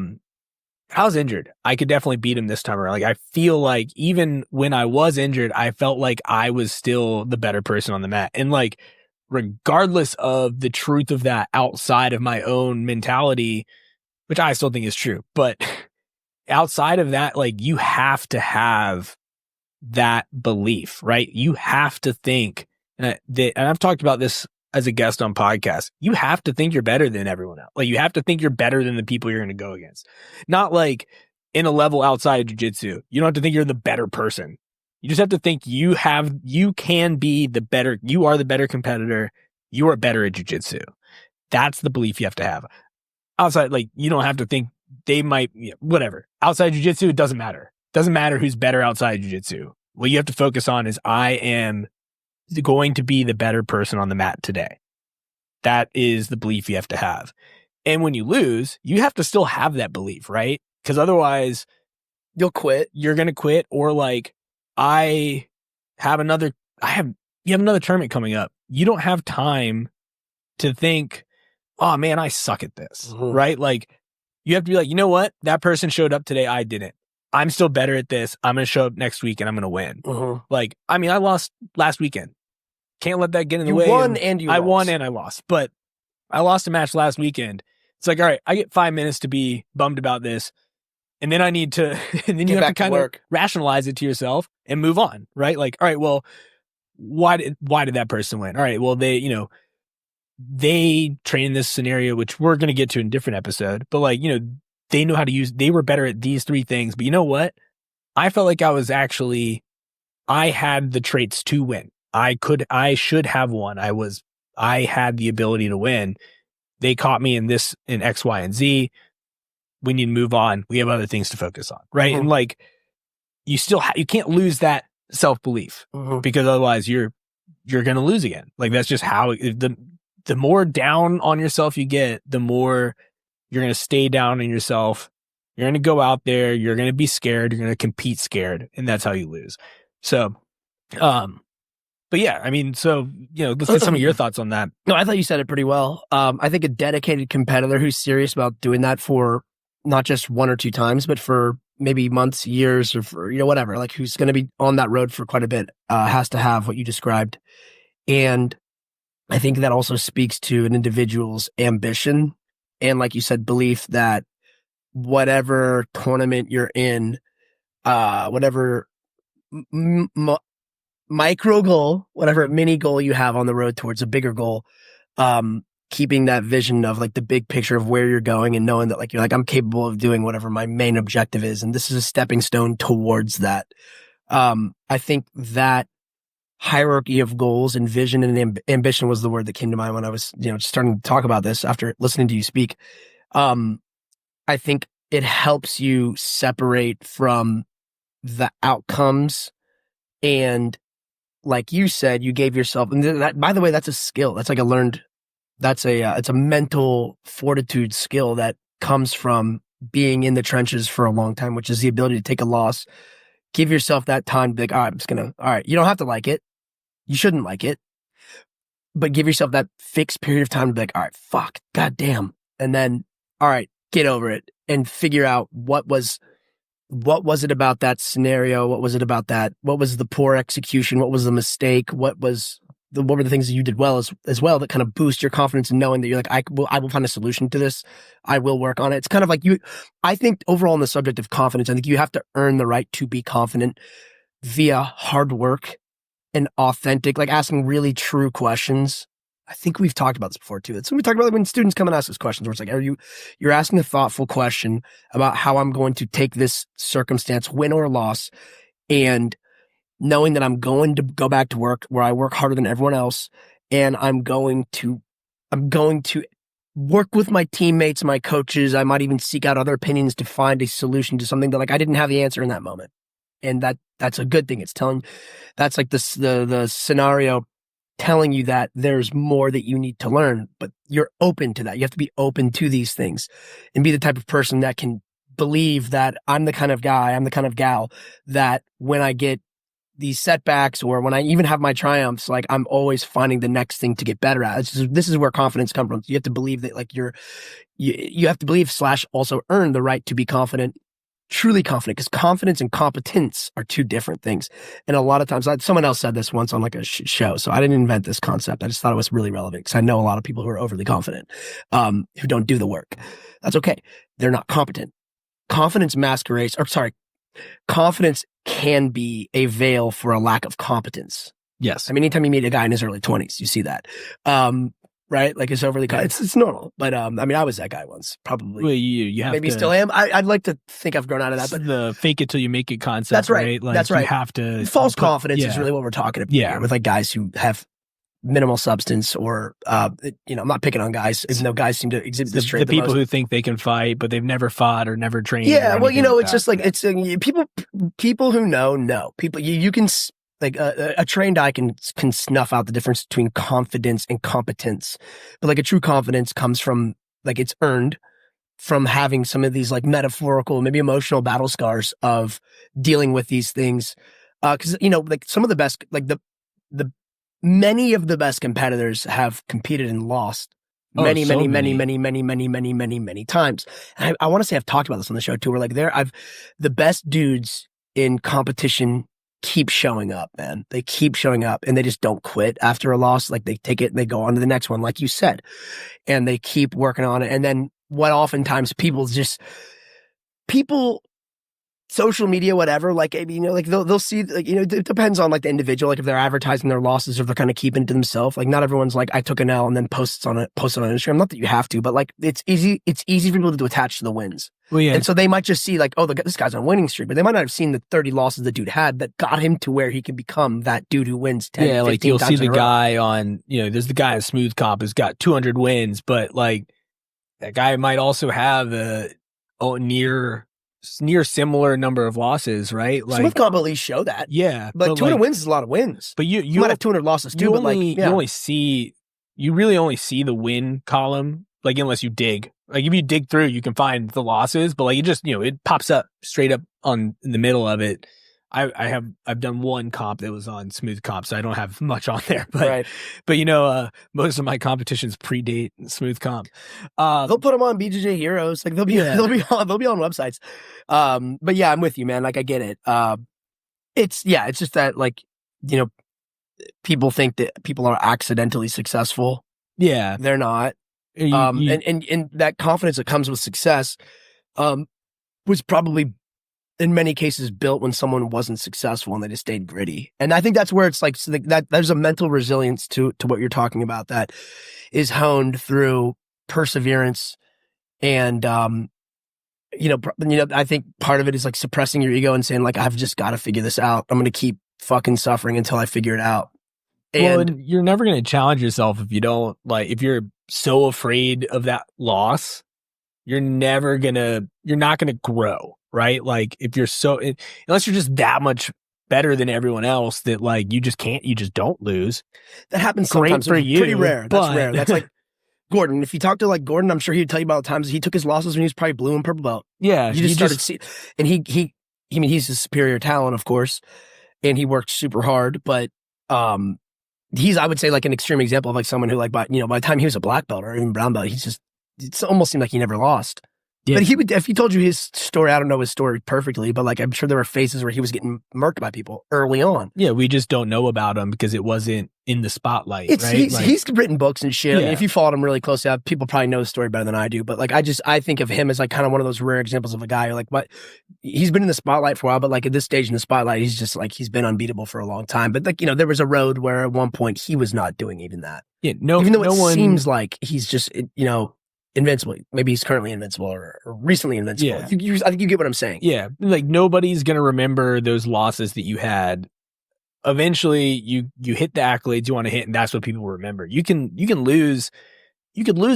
was injured. I could definitely beat him this time around. Like, I feel like even when I was injured, I felt like I was still the better person on the mat. And like, regardless of the truth of that outside of my own mentality, which I still think is true, but outside of that, like you have to have that belief, right? You have to think and I've talked about this as a guest on podcasts. You have to think you're better than everyone else. Like you have to think you're better than the people you're going to go against. Not like in a level outside of jiu-jitsu. You don't have to think you're the better person. You just have to think you can be the better, you are the better competitor. You are better at jiu-jitsu. That's the belief you have to have. Outside, like you don't have to think they might, whatever. Outside jiu-jitsu, it doesn't matter. It doesn't matter who's better outside jiu-jitsu. What you have to focus on is I am going to be the better person on the mat today. That is the belief you have to have. And when you lose, you have to still have that belief, right? Because otherwise you'll quit. You're going to quit. Or like, you have another tournament coming up. You don't have time to think, oh man, I suck at this, right? Like you have to be like, you know what? That person showed up today. I didn't. I'm still better at this. I'm going to show up next week and I'm going to win. Like, I mean, I lost last weekend. Can't let that get in the way. You won and you lost. I won and I lost, but I lost a match last weekend. It's like, all right, I get 5 minutes to be bummed about this. And then I need to, and then you have to kind of rationalize it to yourself and move on, right? Like, all right, well, why did that person win? All right, well, they train in this scenario, which we're going to get to in a different episode, but like, they know how to use, they were better at these three things. But you know what? I felt like I had the traits to win. I should have won. I had the ability to win. They caught me in this, in X, Y, and Z. We need to move on. We have other things to focus on. Right. Mhm. And like, you still, you can't lose that self-belief because otherwise you're going to lose again. Like, that's just how the more down on yourself you get, the more you're going to stay down on yourself. You're going to go out there. You're going to be scared. You're going to compete scared. And that's how you lose. So, but yeah, I mean, so, let's get some of your thoughts on that. No, I thought you said it pretty well. I think a dedicated competitor who's serious about doing that for not just one or two times, but for maybe months, years, or for, whatever, like who's going to be on that road for quite a bit, has to have what you described. And I think that also speaks to an individual's ambition and, like you said, belief that whatever tournament you're in, whatever micro goal, whatever mini goal you have on the road towards a bigger goal, keeping that vision of like the big picture of where you're going and knowing that like you're like, I'm capable of doing whatever my main objective is, and this is a stepping stone towards that. I think that hierarchy of goals and vision and ambition was the word that came to mind when I was, just starting to talk about this after listening to you speak. I think it helps you separate from the outcomes, and like you said, you gave yourself, and that, by the way, that's a skill. That's like it's a mental fortitude skill that comes from being in the trenches for a long time, which is the ability to take a loss, give yourself that time to be like, all right, you don't have to like it. You shouldn't like it, but give yourself that fixed period of time to be like, all right, fuck, goddamn. And then, all right, get over it and figure out what was it about that scenario? What was it about that? What was the poor execution? What was the mistake? What were the things that you did well as well that kind of boost your confidence in knowing that you're like, I will find a solution to this. I will work on it. It's kind of like I think overall on the subject of confidence, I think you have to earn the right to be confident via hard work and authentic, like asking really true questions. I think we've talked about this before too. It's when we talk about it when students come and ask us questions where it's like, you're asking a thoughtful question about how I'm going to take this circumstance, win or loss, and knowing that I'm going to go back to work where I work harder than everyone else. And I'm going to work with my teammates, my coaches. I might even seek out other opinions to find a solution to something that like I didn't have the answer in that moment. And that's a good thing. It's that's like the scenario telling you that there's more that you need to learn, but you're open to that. You have to be open to these things and be the type of person that can believe that I'm the kind of guy, I'm the kind of gal that when I get these setbacks or when I even have my triumphs, like I'm always finding the next thing to get better at. This is where confidence comes from. You have to believe that like you have to believe / also earn the right to be confident, truly confident, because confidence and competence are two different things. And a lot of times, someone else said this once on like a show, so I didn't invent this concept. I just thought it was really relevant because I know a lot of people who are overly confident, who don't do the work. That's okay. They're not competent. Confidence can be a veil for a lack of competence. Yes. I mean, anytime you meet a guy in his early 20s, you see that. Right? Like it's overly, it's normal. But I mean, I was that guy once, probably. Well, you have maybe to, still am. I'd like to think I've grown out of that. But the fake it till you make it concept. That's right. Like, that's right. You have to false confidence is really what we're talking about here, with like guys who have minimal substance or I'm not picking on guys, even though guys seem to exhibit this trait. The people who think they can fight, but they've never fought or never trained. Yeah, well, it's just like it's people who know people. You can. Like a trained eye can snuff out the difference between confidence and competence, but like a true confidence comes from like it's earned from having some of these like metaphorical, maybe emotional battle scars of dealing with these things. Because like some of the best, like the many of the best competitors have competed and lost many times. And I want to say I've talked about this on the show too. Where like the best dudes in competition keep showing up, man. They keep showing up and they just don't quit after a loss. Like they take it and they go on to the next one, like you said, and they keep working on it. And then what oftentimes people social media, whatever, like, I mean, like they'll see, like, it depends on like the individual, like if they're advertising their losses or they're kind of keeping it to themselves. Like not everyone's like, I took an L and then post it on Instagram. Not that you have to, but like it's easy for people to attach to the wins. Well, yeah. And so they might just see like, oh, this guy's on a winning streak, but they might not have seen the 30 losses the dude had that got him to where he can become that dude who wins 10, yeah, like you'll see the row. guy on, there's the guy in Smooth Comp who's got 200 wins, but like that guy might also have a near similar number of losses, right? Like Smooth Comp at least show that. Yeah. But 200 wins is a lot of wins. But you might have 200 losses too, but you really only see the win column, like unless you dig. Like if you dig through, you can find the losses, but like it just, it pops up straight up in the middle of it. I've done one comp that was on Smooth Comp, so I don't have much on there. But right. But most of my competitions predate Smooth Comp. They'll put them on BJJ Heroes, like they'll be on websites. But yeah, I'm with you, man. Like I get it. It's just that like people think that people are accidentally successful. Yeah, they're not. And that confidence that comes with success, was probably in many cases built when someone wasn't successful and they just stayed gritty. And I think that's where it's like that there's a mental resilience to what you're talking about that is honed through perseverance. And, I think part of it is like suppressing your ego and saying like, I've just got to figure this out. I'm going to keep fucking suffering until I figure it out. And you're never going to challenge yourself if you don't if you're so afraid of that loss, you're not going to grow. Right? Like if you're unless you're just that much better than everyone else that like you just don't lose. That happens sometimes. For you. Pretty rare. That's rare. That's like Gordon. If you talk to like Gordon, I'm sure he'd tell you about the times he took his losses when he was probably blue and purple belt. Yeah. You just started to see, and he's a superior talent, of course, and he worked super hard, but he's, I would say, like an extreme example of like someone who like by the time he was a black belt or even brown belt, it almost seemed like he never lost. Yeah. But if he told you his story, I don't know his story perfectly, but like I'm sure there were phases where he was getting murked by people early on. Yeah, we just don't know about him because it wasn't in the spotlight. Right? He's written books and shit. Yeah. I mean, if you followed him really closely, people probably know the story better than I do. But like I think of him as like kind of one of those rare examples of a guy who like he's been in the spotlight for a while, but like at this stage in the spotlight, he's just like he's been unbeatable for a long time. But like there was a road where at one point he was not doing even that. Yeah, even though it seems like he's just invincible. Maybe he's currently invincible or recently invincible. Yeah. I think you get what I'm saying. Yeah. Like nobody's going to remember those losses that you had. Eventually you hit the accolades you want to hit, and that's what people remember. You could lose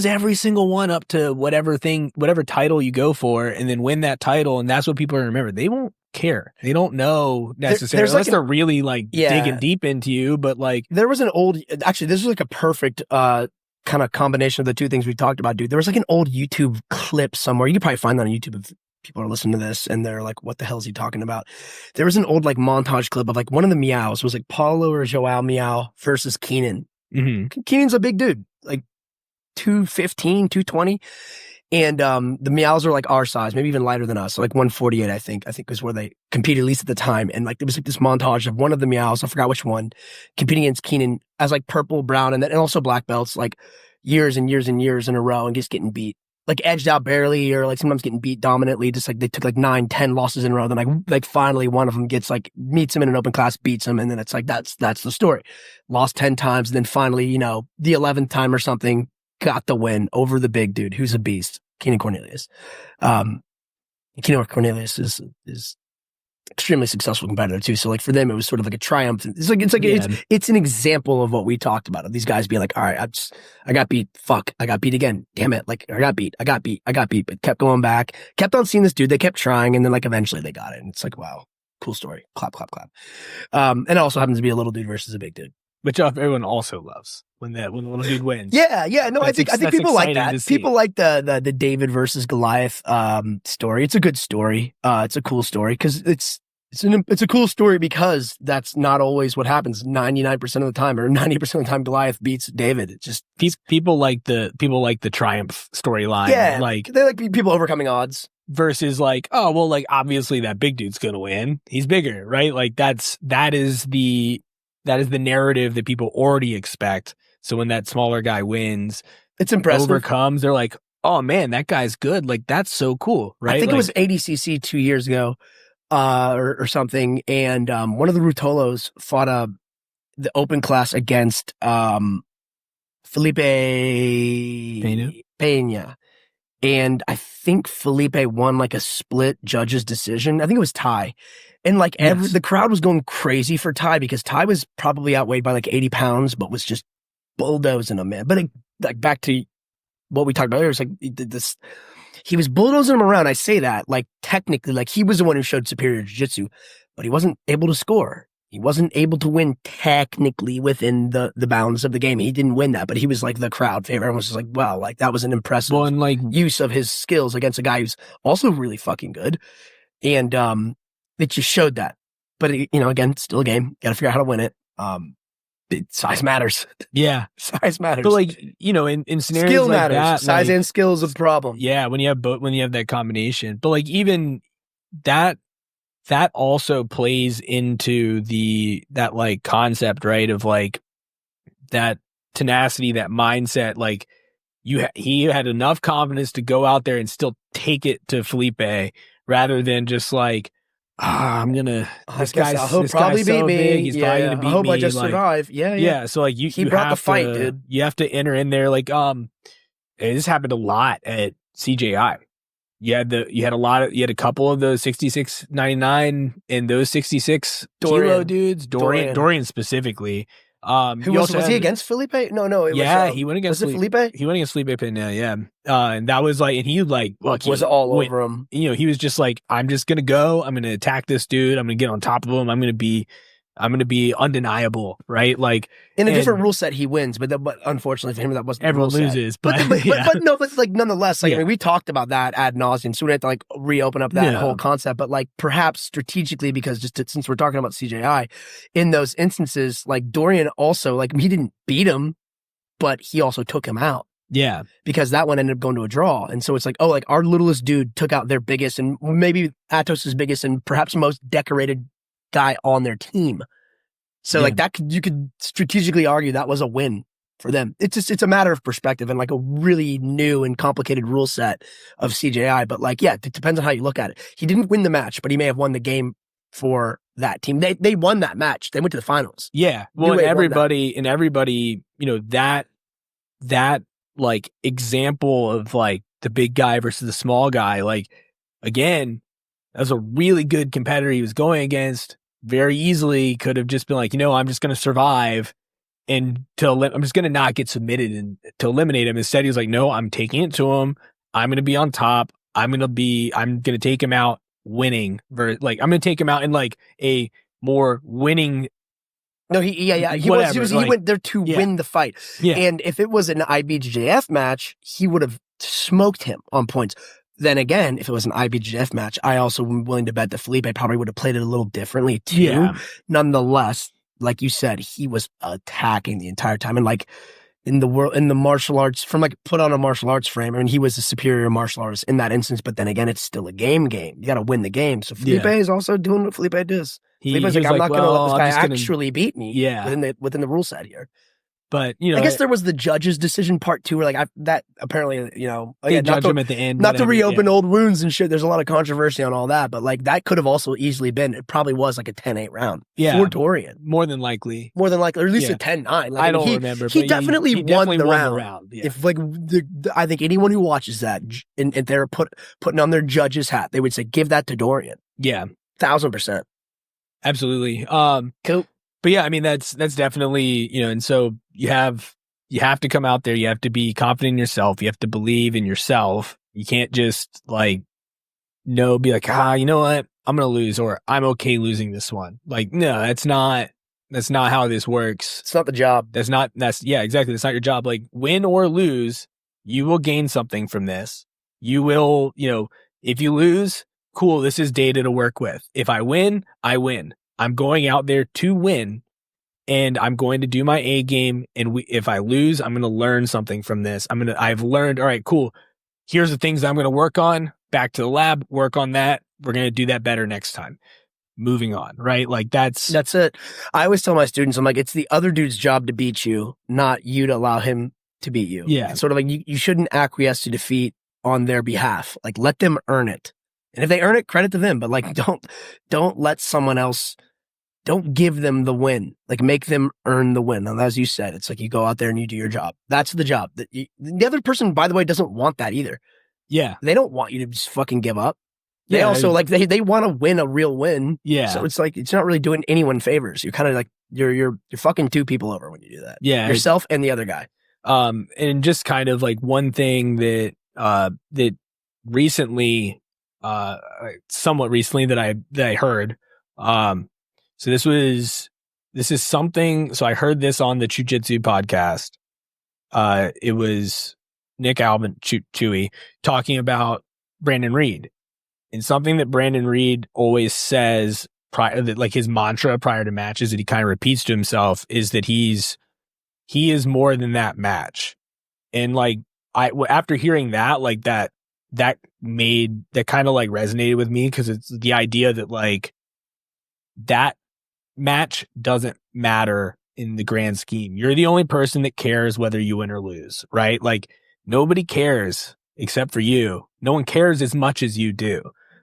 every single one up to whatever title you go for, and then win that title, and that's what people remember. They won't care. They don't know necessarily unless they're really digging deep into you. But like there was this was like a perfect kind of combination of the two things we talked about, dude. There was like an old YouTube clip somewhere. You can probably find that on YouTube if people are listening to this and they're like, what the hell is he talking about? There was an old like montage clip of like one of the Meows was like Paulo or Joao Meow versus Keenan. Mm-hmm. Keenan's a big dude, like 215, 220. And the Meows are like our size, maybe even lighter than us. So like 148, I think was where they competed, at least at the time. And like there was like this montage of one of the Meows, I forgot which one, competing against Keenan as like purple, brown, and also black belts, like years and years and years in a row, and just getting beat, like edged out barely, or like sometimes getting beat dominantly. Just like they took like 9, 10 losses in a row. Then like finally one of them gets like meets him in an open class, beats him, and then it's like that's the story. Lost 10 times, and then finally, the 11th time or something, got the win over the big dude who's a beast, Keenan Cornelius. Keenan Cornelius is extremely successful competitor too. So like for them, it was sort of like a triumph. It's an example of what we talked about, of these guys being like, all right, I got beat. Fuck, I got beat again. Damn it. Like I got beat, but kept going back, kept on seeing this dude. They kept trying. And then like eventually they got it. And it's like, wow, cool story. Clap, clap, clap. And it also happens to be a little dude versus a big dude. Which everyone also loves when the little dude wins. Yeah. No, I think people like that. People like the David versus Goliath story. It's a good story. It's a cool story because it's a cool story because that's not always what happens 99% of the time, or 90% of the time Goliath beats David. It just people like the triumph storyline. Yeah, they like people overcoming odds. Versus like, oh well, like obviously that big dude's gonna win. He's bigger, right? Like that is the narrative that people already expect. So when that smaller guy wins, it's impressive, overcomes, they're like, oh man, that guy's good. Like that's so cool, right? I think it was ADCC 2 years ago. or something, and one of the Rutolos fought the open class against Felipe Pena. And I think Felipe won like a split judge's decision. I think it was Ty. And like the crowd was going crazy for Ty because Ty was probably outweighed by like 80 pounds, but was just bulldozing him, man. But like back to what we talked about earlier, it's like he was bulldozing him around. I say that like technically, like he was the one who showed superior jiu-jitsu, but he wasn't able to score. He wasn't able to win technically within the bounds of the game. He didn't win that, but he was like the crowd favorite. Everyone was just like, wow, like that was an impressive use of his skills against a guy who's also really fucking good. And it just showed that. But, again, still a game. Got to figure out how to win it. Size matters. Yeah. Size matters. But like, in scenarios skill like matters. that. Size and skill is a problem. Yeah, when you have that combination. But like even that also plays into that like concept, right? Of like that tenacity, that mindset. Like he had enough confidence to go out there and still take it to Felipe rather than just like, this guy's probably beat so me. big. He's probably gonna beat me. I hope I just survive. Yeah. So like he brought the fight, dude. You have to enter in there. Like this happened a lot at CJI. You had a couple of those 66.99 and those 66 kilo dudes. Dorian specifically. Who was he against Felipe? No. He went against Felipe. He went against Felipe Pena. Yeah. And that was like, and he like, look, was all over him. He was just like, I'm just gonna go. I'm gonna attack this dude. I'm gonna get on top of him. I'm gonna be undeniable, right? Like in a different rule set, he wins, but unfortunately for him, that wasn't everyone the rule loses. Set. But like nonetheless, like I mean, we talked about that ad nauseum, so we have to like reopen up that whole concept. But like perhaps strategically, because since we're talking about CJI, in those instances, like Dorian also like he didn't beat him, but he also took him out. Yeah, because that one ended up going to a draw, and so it's like, oh, like our littlest dude took out their biggest and maybe Atos's biggest and perhaps most decorated guy on their team. So like that you could strategically argue that was a win for them. It's a matter of perspective and like a really new and complicated rule set of CJI. But like, it depends on how you look at it. He didn't win the match, but he may have won the game for that team. They won that match. They went to the finals. Yeah. Well, and everybody, that like example of like the big guy versus the small guy, like again, that was a really good competitor he was going against. Very easily could have just been like, I'm just going to survive and I'm just going to not get submitted and to eliminate him. Instead, he was like, no, I'm taking it to him. I'm going to be on top. I'm going to take him out winning. I'm going to take him out in like a more winning. No, he went there to win the fight. Yeah. And if it was an IBJJF match, he would have smoked him on points. Then again, if it was an IBJJF match, I also am willing to bet that Felipe probably would have played it a little differently too. Yeah. Nonetheless, like you said, he was attacking the entire time. And like in the martial arts, from like put on a martial arts frame, I mean, he was a superior martial artist in that instance, but then again, it's still a game. You got to win the game. So Felipe is also doing what Felipe does. Felipe's like, I'm not going to let this guy actually beat me within the rule set here. But I guess there was the judge's decision part too, where like that apparently, they judge him at the end. Not to reopen old wounds and shit. There's a lot of controversy on all that, but like that could have also easily been. It probably was like a 10-8 round for Dorian, more than likely, or at least a 10-9. Like, I don't remember. He definitely won the round. Yeah. If like I think anyone who watches that and they're putting on their judge's hat, they would say give that to Dorian. Yeah, 1000%. Absolutely. Cool. But yeah, I mean, that's definitely, and so you have to come out there. You have to be confident in yourself. You have to believe in yourself. You can't just like, be like, you know what? I'm going to lose, or I'm okay losing this one. Like, no, that's not how this works. It's not the job. Exactly. That's not your job. Like win or lose, you will gain something from this. You will, if you lose, cool. This is data to work with. If I win, I win. I'm going out there to win, and I'm going to do my A game. And if I lose, I'm going to learn something from this. I've learned, all right, cool. Here's the things I'm going to work on. Back to the lab, work on that. We're going to do that better next time. Moving on, right? Like that's it. I always tell my students, I'm like, it's the other dude's job to beat you, not you to allow him to beat you. Yeah. It's sort of like you shouldn't acquiesce to defeat on their behalf. Like let them earn it. And if they earn it, credit to them. But like, don't let someone else. Don't give them the win. Like, make them earn the win. And as you said, it's like you go out there and you do your job. That's the job. The other person, by the way, doesn't want that either. Yeah. They don't want you to just fucking give up. They Yeah. also like they want to win a real win. Yeah. So it's like it's not really doing anyone favors. You're kind of like you're fucking two people over when you do that. Yeah. Yourself and the other guy. And just kind of like one thing that that recently, somewhat recently that I heard. So this is something. So I heard this on the Jiu-Jitsu podcast. It was Nick Alban Chewy talking about Brandon Reed, and something that Brandon Reed always says that like his mantra prior to matches that he kind of repeats to himself is that he is more than that match. And like after hearing that, like that kind of like resonated with me, because it's the idea that like that match doesn't matter in the grand scheme. You're the only person that cares whether you win or lose, right? Like nobody cares except for you. No one cares as much as you do,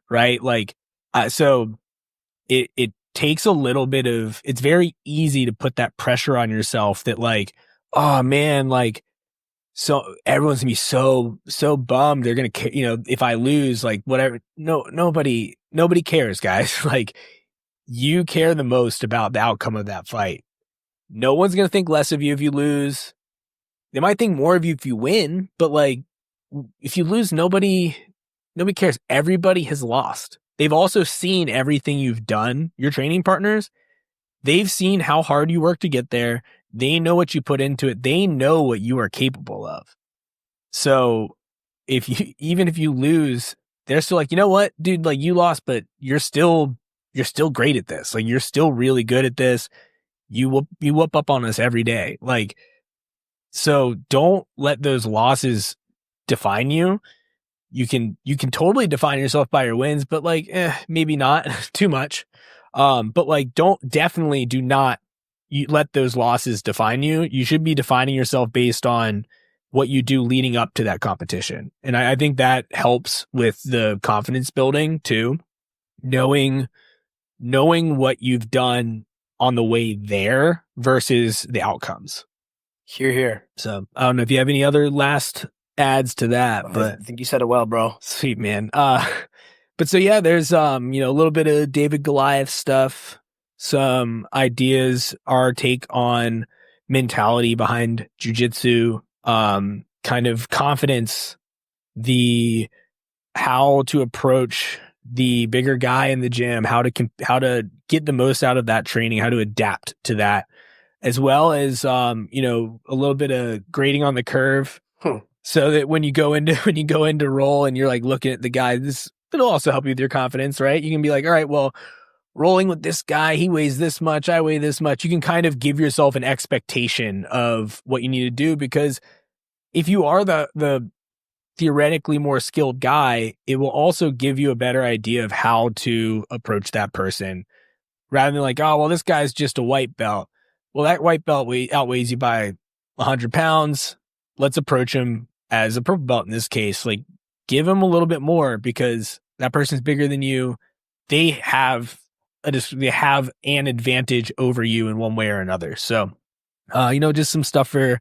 right? Like, so it takes a little bit of, it's very easy to put that pressure on yourself that like, oh man, like, so everyone's gonna be so bummed. They're gonna, if I lose, like whatever. No, nobody cares, guys. Like, you care the most about the outcome of that fight. No one's going to think less of you if you lose. They might think more of you if you win, but like if you lose, nobody cares. Everybody has lost. They've also seen everything you've done. Your training partners, they've seen how hard you work to get there. They know what you put into it. They know what you are capable of. So even if you lose, they're still like, you know what, dude, like you lost, but you're still great at this. Like you're still really good at this. You whoop up on us every day. Like, so don't let those losses define you. You can totally define yourself by your wins, but like, maybe not too much. But like, do not let those losses define you. You should be defining yourself based on what you do leading up to that competition. And I think that helps with the confidence building too. Knowing what you've done on the way there versus the outcomes. Here. So I don't know if you have any other last adds to that, but I think you said it well, bro. Sweet, man. But so yeah, there's a little bit of David Goliath stuff, some ideas, our take on mentality behind jiu-jitsu, kind of confidence, the how to approach the bigger guy in the gym, how to get the most out of that training, how to adapt to that, as well as a little bit of grading on the curve, so that when you go into roll and you're like looking at the guy, it'll also help you with your confidence, right? You can be like, all right, well, rolling with this guy, he weighs this much, I weigh this much. You can kind of give yourself an expectation of what you need to do, because if you are the theoretically more skilled guy, it will also give you a better idea of how to approach that person, rather than like, oh, well, this guy's just a white belt. Well, that white belt outweighs you by 100 pounds. Let's approach him as a purple belt in this case. Like, give him a little bit more, because that person's bigger than you. They have an advantage over you in one way or another. So, just some stuff for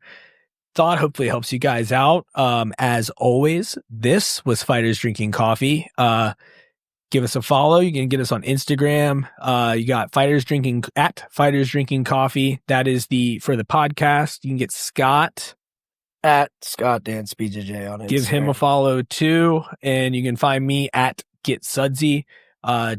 thought. Hopefully helps you guys out. As always, this was Fighters Drinking Coffee. Give us a follow. You can get us on Instagram. You got Fighters Drinking Coffee. That is for the podcast. You can get Scott at Scott Dance BJJ on Instagram. Give him a follow too. And you can find me at Get Sudsy.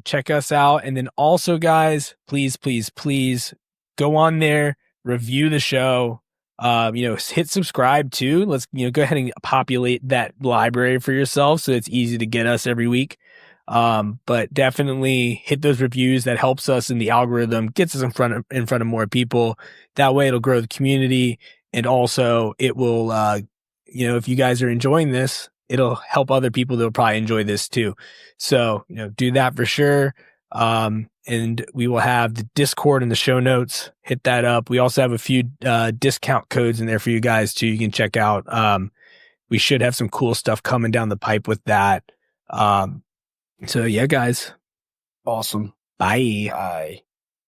Check us out. And then also, guys, please go on there, review the show. Hit subscribe too. Let's, go ahead and populate that library for yourself so it's easy to get us every week. But definitely hit those reviews. That helps us in the algorithm, gets us in front of more people. That way it'll grow the community. And also it will, if you guys are enjoying this, it'll help other people that'll probably enjoy this too. So, do that for sure. And we will have the Discord in the show notes. Hit that up. We also have a few discount codes in there for you guys too. You can check out. We should have some cool stuff coming down the pipe with that. So yeah, guys. Awesome. Bye. Bye.